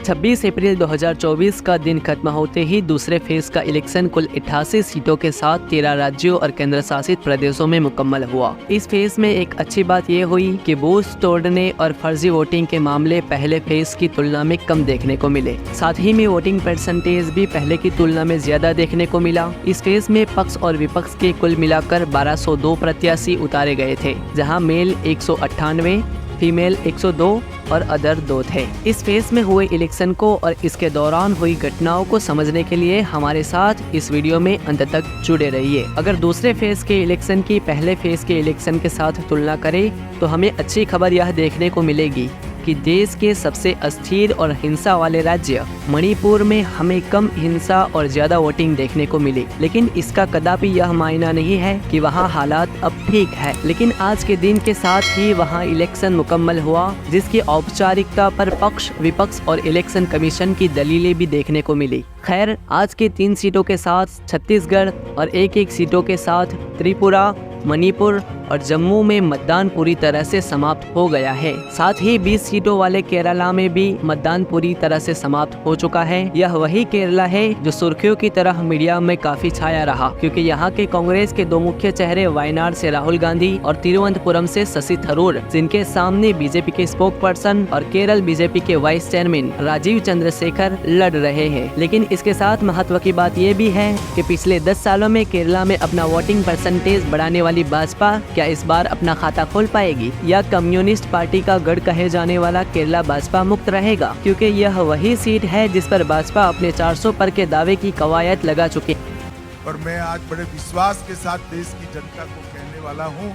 26 अप्रैल 2024 का दिन खत्म होते ही दूसरे फेज का इलेक्शन कुल 88 सीटों के साथ 13 राज्यों और केंद्र शासित प्रदेशों में मुकम्मल हुआ। इस फेज में एक अच्छी बात यह हुई कि बूथ तोड़ने और फर्जी वोटिंग के मामले पहले फेज की तुलना में कम देखने को मिले। साथ ही में वोटिंग परसेंटेज भी पहले की तुलना में ज्यादा देखने को मिला। इस फेज में पक्ष और विपक्ष के कुल मिलाकर 1202 प्रत्याशी उतारे गए थे, जहाँ मेल 198, फीमेल 102 और अदर 2 थे। इस फेज में हुए इलेक्शन को और इसके दौरान हुई घटनाओं को समझने के लिए हमारे साथ इस वीडियो में अंत तक जुड़े रहिए। अगर दूसरे फेज के इलेक्शन की पहले फेज के इलेक्शन के साथ तुलना करें तो हमें अच्छी खबर यह देखने को मिलेगी कि देश के सबसे अस्थिर और हिंसा वाले राज्य मणिपुर में हमें कम हिंसा और ज्यादा वोटिंग देखने को मिली। लेकिन इसका कदापि यह मायना नहीं है कि वहाँ हालात अब ठीक है। लेकिन आज के दिन के साथ ही वहाँ इलेक्शन मुकम्मल हुआ, जिसकी औपचारिकता पर पक्ष, विपक्ष और इलेक्शन कमीशन की दलीलें भी देखने को मिली। खैर, आज के 3 सीटों के साथ छत्तीसगढ़ और एक सीटों के साथ त्रिपुरा, मणिपुर और जम्मू में मतदान पूरी तरह से समाप्त हो गया है। साथ ही 20 सीटों वाले केरला में भी मतदान पूरी तरह से समाप्त हो चुका है। यह वही केरला है जो सुर्खियों की तरह मीडिया में काफी छाया रहा, क्योंकि यहाँ के कांग्रेस के 2 मुख्य चेहरे वायनाड से राहुल गांधी और तिरुवनंतपुरम से शशि थरूर, जिनके सामने बीजेपी के स्पोक पर्सन और केरल बीजेपी के वाइस चेयरमैन राजीव चंद्रशेखर लड़ रहे हैं। लेकिन इसके साथ महत्व की बात यह भी है कि पिछले 10 सालों में केरला में अपना वोटिंग परसेंटेज बढ़ाने वाली भाजपा क्या इस बार अपना खाता खोल पाएगी, या कम्युनिस्ट पार्टी का गढ़ कहे जाने वाला केरला भाजपा मुक्त रहेगा, क्योंकि यह वही सीट है जिस पर भाजपा अपने 400 पर के दावे की कवायद लगा चुकी है। और मैं आज बड़े विश्वास के साथ देश की जनता को कहने वाला हूं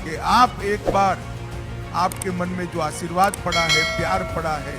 कि आप एक बार आपके मन में जो आशीर्वाद पड़ा है, प्यार पड़ा है,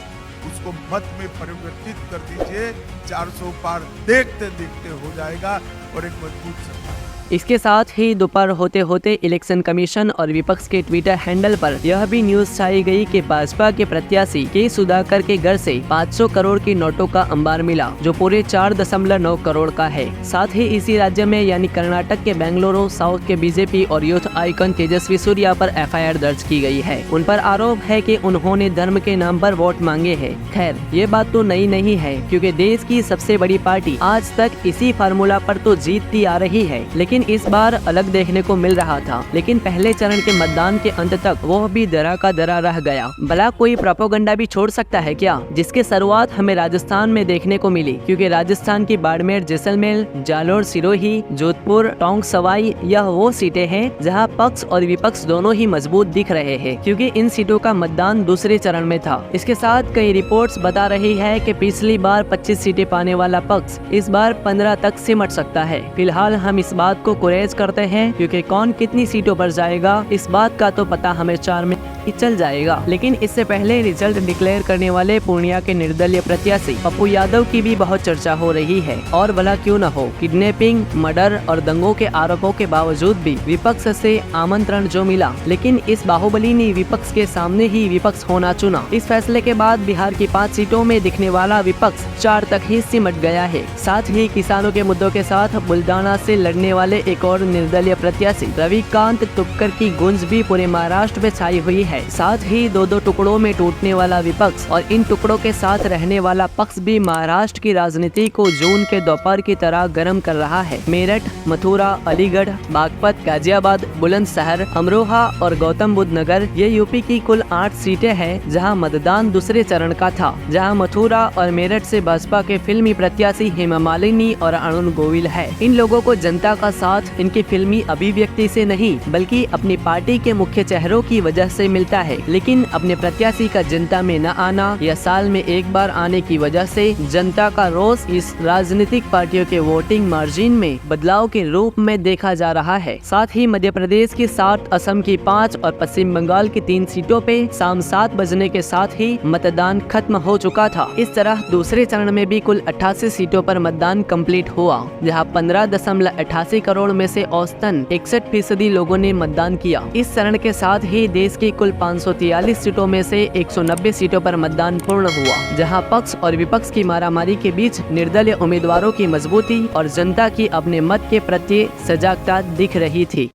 उसको मत में परिवर्तित कर दीजिए। 400 पार देखते देखते हो जाएगा और एक मजबूत सरकार। इसके साथ ही दोपहर होते होते इलेक्शन कमीशन और विपक्ष के ट्विटर हैंडल पर यह भी न्यूज छाई गई कि भाजपा के प्रत्याशी के सुधाकर के घर से 500 करोड़ की नोटों का अंबार मिला, जो पूरे 4.9 करोड़ का है। साथ ही इसी राज्य में यानी कर्नाटक के बेंगलुरु साउथ के बीजेपी और यूथ आइकन तेजस्वी सूर्या पर FIR दर्ज की गई है। उन पर आरोप है कि उन्होंने धर्म के नाम पर वोट मांगे हैं। खैर, ये बात तो नई नहीं है, क्योंकि देश की सबसे बड़ी पार्टी आज तक इसी फार्मूला पर तो जीतती आ रही है। लेकिन इस बार अलग देखने को मिल रहा था। लेकिन पहले चरण के मतदान के अंत तक वो भी दरा का दरा रह गया। भला कोई प्रोपोगंडा भी छोड़ सकता है क्या, जिसके शुरुआत हमें राजस्थान में देखने को मिली, क्योंकि राजस्थान की बाड़मेर, जैसलमेर, जालोर, सिरोही, जोधपुर, टोंक, सवाई यह वो सीटें हैं जहां पक्ष और विपक्ष दोनों ही मजबूत दिख रहे हैं, क्योंकि इन सीटों का मतदान दूसरे चरण में था। इसके साथ कई रिपोर्ट्स बता रही है कि पिछली बार 25 सीटें पाने वाला पक्ष इस बार 15 तक सिमट सकता है। फिलहाल हम इस बात को गुरेज करते हैं, क्योंकि कौन कितनी सीटों पर जाएगा इस बात का तो पता हमें 4 में ही चल जाएगा। लेकिन इससे पहले रिजल्ट डिक्लेयर करने वाले पूर्णिया के निर्दलीय प्रत्याशी पप्पू यादव की भी बहुत चर्चा हो रही है। और भला क्यों न हो, किडनैपिंग, मर्डर और दंगों के आरोपों के बावजूद भी विपक्ष से आमंत्रण जो मिला, लेकिन इस बाहुबली ने विपक्ष के सामने ही विपक्ष होना चुना। इस फैसले के बाद बिहार की 5 सीटों में दिखने वाला विपक्ष 4 तक ही सिमट गया है। साथ ही किसानों के मुद्दों के साथ बुल्डाना से लड़ने वाले एक और निर्दलीय प्रत्याशी रविकांत तुपकर की गूंज भी पूरे महाराष्ट्र में छाई हुई है। साथ ही 2-2 टुकड़ों में टूटने वाला विपक्ष और इन टुकड़ों के साथ रहने वाला पक्ष भी महाराष्ट्र की राजनीति को जून के दोपहर की तरह गर्म कर रहा है। मेरठ, मथुरा, अलीगढ़, बागपत, गाजियाबाद, बुलंदशहर, अमरोहा और गौतम बुद्ध नगर ये यूपी की कुल 8 सीटें हैं, जहां मतदान दूसरे चरण का था, जहां मथुरा और मेरठ से भाजपा के फिल्मी प्रत्याशी हेमा मालिनी और अरुण गोविल है। इन लोगों को जनता का साथ इनकी फिल्मी अभिव्यक्ति से नहीं, बल्कि अपनी पार्टी के मुख्य चेहरों की वजह से मिलता है। लेकिन अपने प्रत्याशी का जनता में न आना या साल में एक बार आने की वजह से जनता का रोष इस राजनीतिक पार्टियों के वोटिंग मार्जिन में बदलाव के रूप में देखा जा रहा है। साथ ही मध्य प्रदेश की 7, असम की 5 और पश्चिम बंगाल की 3 सीटों पे शाम 7 बजने के साथ ही मतदान खत्म हो चुका था। इस तरह दूसरे चरण में भी कुल 88 सीटों पर मतदान कंप्लीट हुआ, जहां 15.88 करोड़ में से औसतन 61% लोगों ने मतदान किया। इस चरण के साथ ही देश की कुल 543 सीटों में से 190 सीटों पर मतदान पूर्ण हुआ, जहां पक्ष और विपक्ष की मारामारी के बीच निर्दलीय उम्मीदवारों की मजबूती और जनता की अपने मत के प्रति सजगता दिख रही थी।